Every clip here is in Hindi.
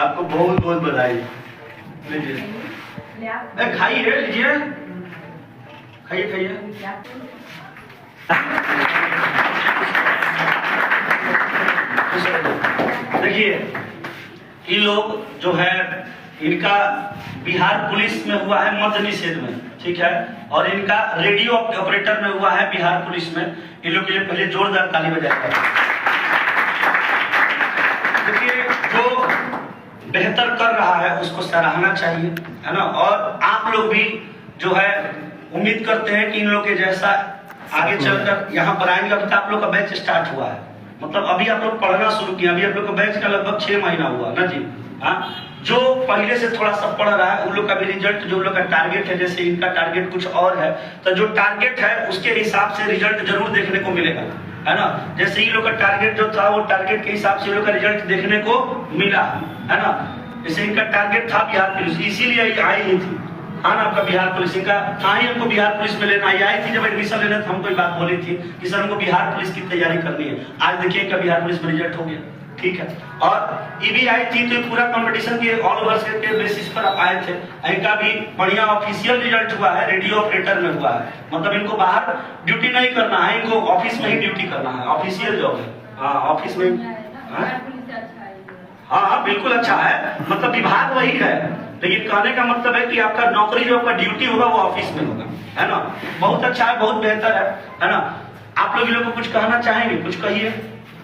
आपको बहुत बहुत बधाई। लीजिए, खाइए, लीजिए, खाइए खाइए। देखिए, ये लोग जो है इनका बिहार पुलिस में हुआ है मद्य निषेध में, ठीक है, और इनका रेडियो ऑपरेटर में हुआ है बिहार पुलिस में। इन लोग के लिए पहले जोरदार ताली बजाएं। देखिए, जो बेहतर कर रहा है उसको सराहना चाहिए, है ना। और आप लोग भी जो है उम्मीद करते हैं कि इन लोग के जैसा आगे चलकर यहाँ पर आएंगे। अभी आप लोग का बैच स्टार्ट हुआ है, मतलब अभी आप लोग पढ़ना शुरू किया, अभी आप लोग का बैच का लगभग 6 महीना हुआ ना जी। हाँ, जो पहले से थोड़ा सा पढ़ रहा है उन लोग का भी रिजल्ट, जो लोग का टारगेट है, जैसे इनका टारगेट कुछ और है, तो जो टारगेट है उसके हिसाब से रिजल्ट जरूर देखने को मिलेगा, है ना। जैसे इन लोग का टारगेट जो था वो टारगेट के हिसाब से इन लोग का रिजल्ट देखने को मिला, है ना। जैसे इनका टारगेट था बिहार पुलिस, इसीलिए आई ही थी, हाँ ना। आपका बिहार पुलिस इनका कहाँ ही हमको बिहार पुलिस में लेना आई थी। जब एडमिशन लेना था हमको एक बात बोली थी कि सर हमको बिहार पुलिस की तैयारी करनी है। आज देखिए इनका बिहार पुलिस में रिजल्ट हो गया, ठीक है। और ये भी आई थी तो पूरा कंपटीशन के ऑल ओवर के बेसिस पर आप आए थे। इनका भी बढ़िया ऑफिशियल रिजल्ट हुआ है, रेडियो ऑपरेटर में हुआ है। मतलब इनको बाहर ड्यूटी नहीं करना है, इनको ऑफिस में ही ड्यूटी करना है, ऑफिशियल जॉब है। हाँ, ऑफिस में। हाँ, बिल्कुल अच्छा है, मतलब विभाग वही है, लेकिन कहने का मतलब है कि आपका नौकरी जो आपका ड्यूटी होगा वो ऑफिस में होगा, है ना। बहुत अच्छा है, बहुत बेहतर है ना। आप लोग को कुछ कहना चाहेंगे, कुछ कहिए,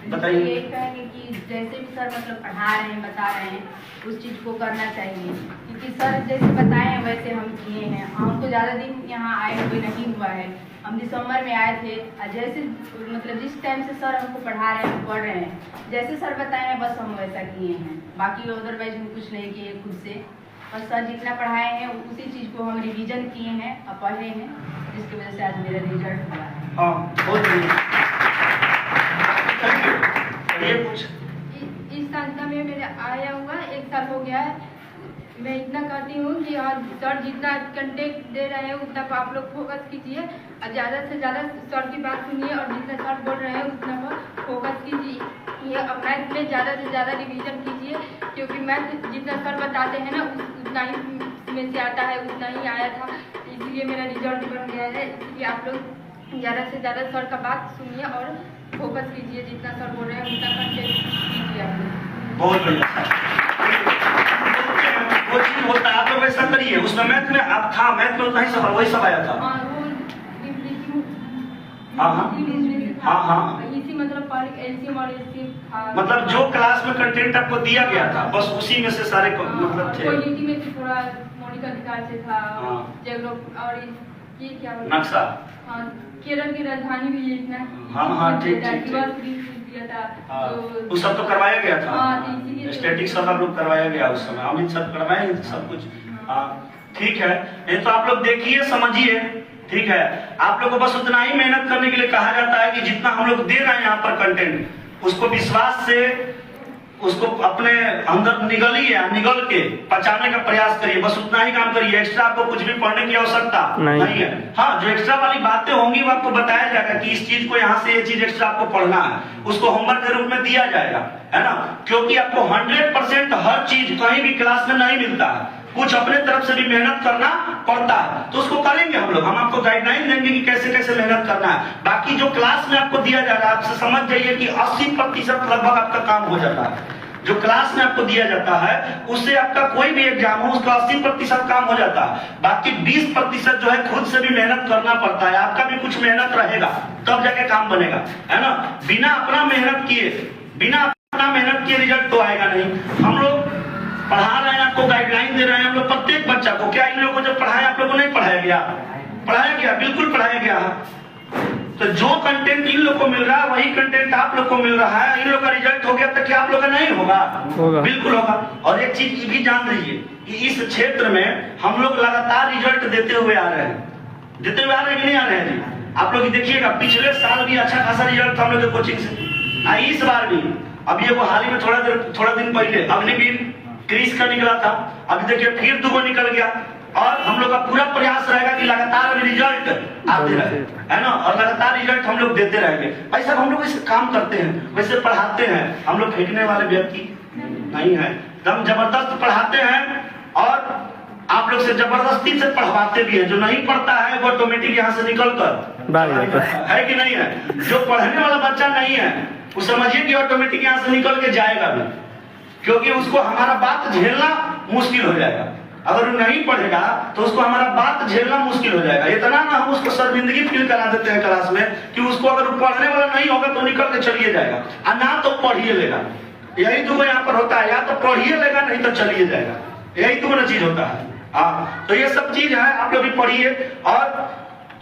बताइए। ये कहेंगे कि जैसे भी सर मतलब पढ़ा रहे हैं, बता रहे हैं, उस चीज को करना चाहिए, क्योंकि सर जैसे बताए हैं वैसे हम किए हैं। हम तो ज्यादा दिन यहाँ आए हुए नहीं हुआ है, हम दिसंबर में आए थे। जैसे मतलब जिस टाइम से सर हमको पढ़ा रहे हैं, पढ़ रहे हैं, जैसे सर बताए हैं बस हम वैसा किए हैं। बाकी अदरवाइज हम कुछ नहीं किए खुद से, बस सर जितना पढ़ाए हैं उसी चीज को हम रिवीजन किए हैं और पढ़े हैं, जिसकी वजह से आज मेरा रिजल्ट हुआ है। हाँ, बहुत बढ़िया। इस संस्था में मेरा आया हुआ 1 साल हो गया है। मैं इतना कहती हूँ कि सर जितना कंटेंट दे रहे हैं उतना आप लोग फोकस कीजिए और ज़्यादा से ज़्यादा सर की बात सुनिए और जितना सर बोल रहे हैं उतना पर फोकस कीजिए। ये मैथ में ज़्यादा से ज़्यादा रिवीजन कीजिए, क्योंकि मैथ जितना सर बताते हैं ना उतना ही में से आता है, उतना ही आया था, इसलिए मेरा रिजल्ट बन गया है। इसलिए आप लोग ज़्यादा से ज़्यादा सर का बात सुनिए और फोकस कीजिए, जितना सर बोल रहे हैं उतना कंटेंट कीजिए आप लोग। बहुत बढ़िया। वो चीज होता है, आप लोग ऐसा करिए। उसमें मैथ में आप था, मैथ में उतना ही सवाल वही सब आया था। हाँ, इसी मतलब जो क्लास में कंटेंट आपको दिया गया था बस उसी में से सारे मतलब थे। पॉलिटी में तो थोड़ा मौलिक अधिकार से था, और ये क्या नक्शा, हाँ, केरल की राजधानी भी लिखना। हाँ, ठीक दिया था, वो सब तो करवाया गया था। स्टैटिक सब आप लोग करवाया गया उस समय, अमित सब करवाए सब कुछ। हाँ, ठीक है। ये तो आप लोग देखिए, समझिए, ठीक है। आप लोग को बस उतना ही मेहनत करने के लिए कहा जाता है कि जितना हम लोग दे रहे हैं यहाँ पर कंटेंट, उसको विश्वास से उसको अपने अंदर निगल के पचाने का प्रयास करिए। बस उतना ही काम करिए, एक्स्ट्रा आपको कुछ भी पढ़ने की आवश्यकता नहीं है। हाँ, जो एक्स्ट्रा वाली बातें होंगी वो आपको बताया जाएगा कि इस चीज को यहाँ से ये चीज एक्स्ट्रा आपको पढ़ना है, उसको होमवर्क के रूप में दिया जाएगा, है ना। क्योंकि आपको 100% हर चीज कहीं भी क्लास में नहीं मिलता है, कुछ अपने तरफ से भी मेहनत करना पड़ता है, तो उसको करेंगे हम लोग। हम आपको गाइडलाइन देंगे कि कैसे कैसे मेहनत करना है। बाकी जो क्लास में आपको दिया जा रहा है, आपसे समझ जाइए कि 80% लगभग आपका काम हो जाता है। जो क्लास में आपको दिया जाता है उससे आपका कोई भी एग्जाम हो उसका 80% काम हो जाता है। बाकी 20% जो है खुद से भी मेहनत करना पड़ता है, आपका भी कुछ मेहनत रहेगा तब जाके काम बनेगा, है ना। बिना अपना मेहनत किए रिजल्ट तो आएगा नहीं। हम लोग पढ़ा रहे हैं, आपको गाइडलाइन दे रहे हैं हम लोग प्रत्येक बच्चा को। क्या इन लोगों को जब पढ़ाया आप लोगों को नहीं पढ़ाया गया? पढ़ाया गया, बिल्कुल पढ़ाया गया। तो जो कंटेंट इन लोग को मिल रहा है वही कंटेंट आप लोग को मिल रहा है। इन लोग का रिजल्ट हो गया तो क्या आप लोग का नहीं होगा? बिल्कुल होगा। और एक चीज भी जान लीजिए कि इस क्षेत्र में हम लोग लगातार रिजल्ट देते हुए आ रहे हैं कि नहीं आ रहे हैं जी? आप लोग देखिएगा, पिछले साल भी अच्छा खासा रिजल्ट था हम लोग के कोचिंग से, इस बार भी। अब ये हाल ही में थोड़ा दिन पहले अग्निवीर क्रिस का निकला था, अभी देखिए फिर 2 निकल गया। और हम लोग का पूरा प्रयास रहेगा कि लगातार रिजल्ट आते रहे, है ना, और लगातार रिजल्ट हम लोग देते रहेंगे। भाई साहब, हम लोग इसे काम करते हैं, वैसे पढ़ाते हैं, हम लोग फेंकने वाले व्यक्ति नहीं है। एकदम जबरदस्त पढ़ाते हैं और आप लोग से जबरदस्ती से पढ़वाते भी हैं। जो नहीं पढ़ता है वो ऑटोमेटिक यहाँ से निकल कर है कि नहीं है। जो पढ़ने वाला बच्चा नहीं है वो समझिए कि ऑटोमेटिक यहाँ से निकल के जाएगा भी, क्योंकि उसको हमारा बात झेलना मुश्किल हो जाएगा। अगर वो नहीं पढ़ेगा तो उसको हमारा बात झेलना मुश्किल हो जाएगा। इतना ना हम उसको शर्मिंदगी फील करा देते हैं क्लास में कि उसको अगर पढ़ने वाला नहीं होगा तो निकल के चलिए जाएगा, और ना तो पढ़िए लेगा। यही तो यहाँ पर होता है, या तो पढ़िए लेगा नहीं तो चलिए जाएगा, यही तो ना चीज होता है। हाँ, तो ये सब चीज है, आप लोग भी पढ़िए और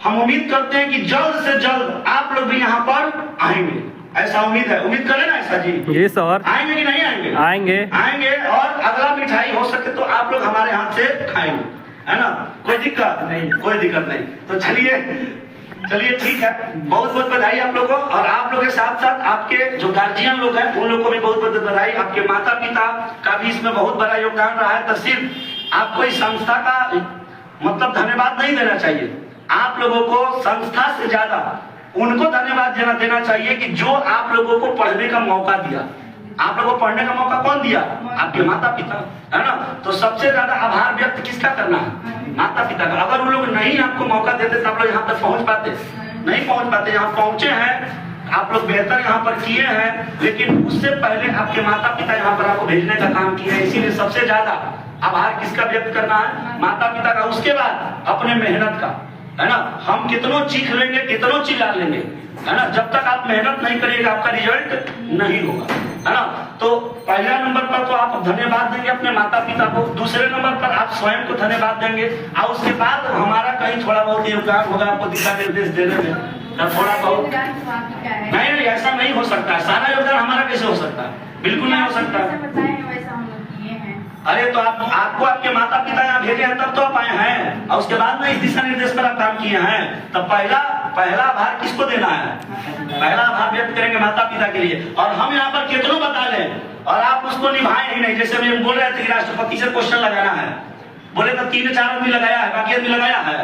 हम उम्मीद करते हैं कि जल्द से जल्द आप लोग भी यहाँ पर आएंगे, ऐसा उम्मीद है। उम्मीद करें ना ऐसा जी? जी सर। आएंगे कि नहीं आएंगे? आएंगे। आएंगे, और अगला मिठाई हो सके तो आप लोग हमारे हाथ से खाएंगे, है ना? कोई दिक्कत नहीं, कोई दिक्कत नहीं। तो चलिए ठीक है, बहुत बहुत बधाई आप लोगों को। और आप लोगों के साथ साथ आपके जो गार्जियन लोग हैं उन लोगों को भी बहुत बहुत बधाई। आपके माता पिता का भी इसमें बहुत बड़ा योगदान रहा है। तो सिर्फ आपको इस संस्था का मतलब धन्यवाद नहीं देना चाहिए, आप लोगों को संस्था से ज्यादा उनको धन्यवाद देना चाहिए कि जो आप लोगों को पढ़ने का मौका दिया। आप लोगों को पढ़ने का मौका कौन दिया? आपके माता पिता, है ना? तो सबसे ज्यादा आभार व्यक्त किसका करना है? माता पिता का। अगर वो लोग नहीं आपको मौका देते तो आप लोग यहाँ तक पहुंच पाते? नहीं पहुंच पाते। यहाँ पहुंचे हैं आप लोग, बेहतर यहाँ पर किए हैं, लेकिन उससे पहले आपके माता पिता यहाँ पर आपको भेजने का काम किया है। इसीलिए सबसे ज्यादा आभार किसका व्यक्त करना है? माता पिता का। उसके बाद अपने मेहनत का, है ना? हम कितनों चीख लेंगे, कितनों चिल्ला लेंगे, है ना, जब तक आप मेहनत नहीं करिएगा आपका रिजल्ट नहीं होगा, है ना? तो पहला नंबर पर तो आप धन्यवाद देंगे अपने माता पिता को, दूसरे नंबर पर आप स्वयं को धन्यवाद देंगे, और उसके बाद हमारा कहीं थोड़ा बहुत योगदान होगा आपको दिशा निर्देश देने में, थोड़ा बहुत। नहीं, ऐसा नहीं हो सकता। सारा योगदान हमारा कैसे हो सकता है? बिल्कुल नहीं हो सकता। अरे तो आपको आपके माता पिता यहाँ भेजे हैं तब तो आप आए हैं, और उसके बाद में इस दिशा निर्देश पर आप काम किए हैं। तब पहला आभार किसको देना है? पहला आभार व्यक्त करेंगे माता पिता के लिए। और हम यहाँ पर कितनों बता लें और आप उसको निभाए ही नहीं। जैसे हम बोल रहे थे कि राष्ट्रपति से क्वेश्चन लगाना है, बोले तो 3-4 आदमी लगाया है, बाकी आदमी लगाया है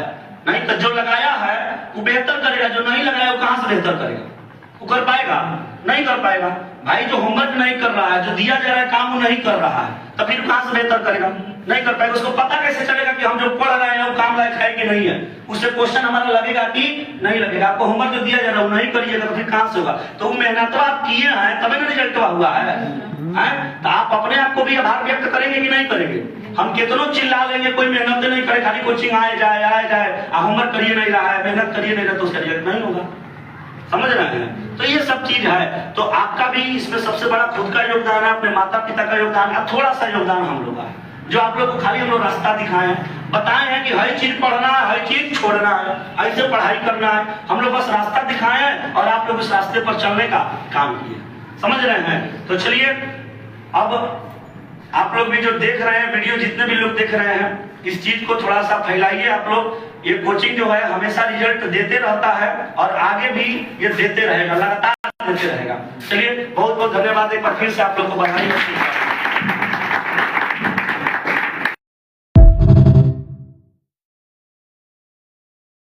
नहीं। तो जो लगाया है वो बेहतर करेगा, जो नहीं लगाया वो कहाँ से बेहतर करेगा? वो कर पाएगा? नहीं कर पाएगा। भाई जो होमवर्क नहीं कर रहा है, जो दिया जा रहा है काम वो नहीं कर रहा है, तो फिर कहाँ से बेहतर करेगा? नहीं कर पाएगा। उसको पता कैसे चलेगा कि हम जो पढ़ रहे हैं वो काम लायक है कि नहीं है? उससे क्वेश्चन हमारा लगेगा कि नहीं लगेगा। आपको होमवर्क जो दिया जा रहा है वो नहीं करिएगा तो फिर कहाँ से होगा? तो वो मेहनत तो आप किए हैं तभी ना रिजल्ट हुआ है। तो आप अपने आप को भी आभार व्यक्त करेंगे कि नहीं करेंगे? हम कितनों चिल्ला लेंगे, कोई मेहनत नहीं करे, खाली कोचिंग आए जाए, होमवर्क करिए नहीं रहा है, मेहनत करिए नहीं रहा, तो उसका रिजल्ट नहीं होगा। समझ रहे हैं? तो ये सब चीज है। तो आपका भी इसमें सबसे बड़ा खुद का योगदान है, अपने माता पिता का योगदान है, थोड़ा सा योगदान हम लोग का है, जो आप लोग को खाली हम लोग रास्ता दिखाए हैं, बताए हैं कि हर चीज पढ़ना है, हर चीज छोड़ना है, ऐसे पढ़ाई करना है। हम लोग बस रास्ता दिखाए हैं और आप लोग इस रास्ते पर चलने का काम किए। समझ रहे हैं? तो चलिए, अब आप लोग भी जो देख रहे हैं वीडियो, जितने भी लोग देख रहे हैं, इस चीज को थोड़ा सा फैलाइए आप लोग। ये कोचिंग जो है हमेशा रिजल्ट देते रहता है और आगे भी ये देते रहेगा, लगातार देते रहेगा। चलिए, बहुत बहुत धन्यवाद एक बार फिर से आप लोग को बधाई।